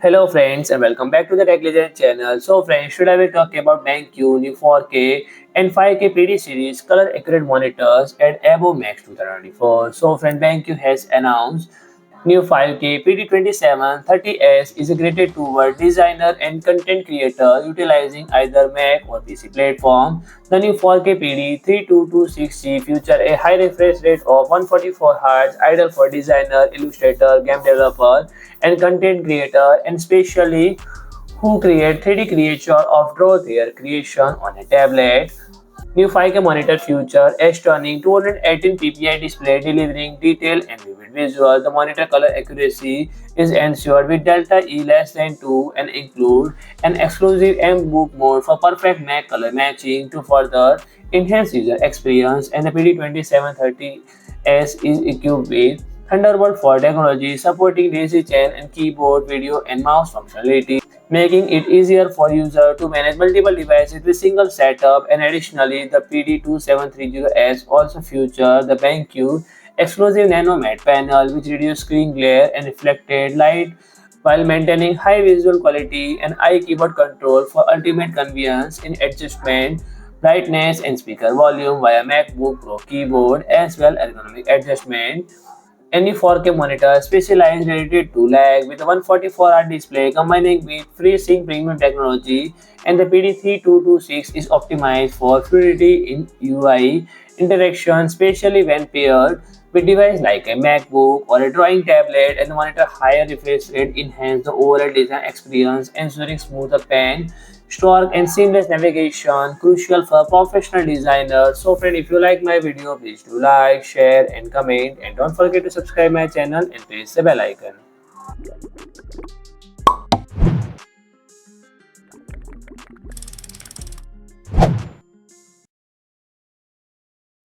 Hello friends and welcome back to the Tech Legend channel. So friends, today we talk about BenQ new 4K and 5K PD series color accurate monitors at Adobe MAX 2024. So friend, BenQ has announced new 5K PD2730S is integrated toward designer and content creator utilizing either Mac or PC platform. The new 4K PD3226G feature a high refresh rate of 144Hz, ideal for designer, illustrator, game developer, and content creator, and especially who create 3D creature of draw their creation on a tablet. New 5K monitor feature a stunning 218 ppi display delivering detailed and vivid visual. The monitor color accuracy is ensured with delta E less than 2 and include an exclusive MacBook mode for perfect Mac color matching to further enhance user experience. And the PD2730S is equipped with Thunderbolt for technology supporting daisy chain and keyboard, video and mouse functionality, making it easier for user to manage multiple devices with single setup. And additionally, the PD2730S also features the BenQ exclusive Nano Matte Panel, which reduces screen glare and reflected light while maintaining high visual quality, and iKeyboard control for ultimate convenience in adjustment brightness and speaker volume via MacBook Pro keyboard, as well as ergonomic adjustment. Any 4K monitor specialized related to lag with a 144Hz display combining with FreeSync Premium technology, and the PD3226 is optimized for fluidity in UI interaction, especially when paired with device like a MacBook or a drawing tablet. And the monitor higher refresh rate enhance the overall design experience, ensuring smoother pen stroke and seamless navigation, crucial for professional designers. So friend, if you like my video, please do like, share and comment, and don't forget to subscribe my channel and press the bell icon.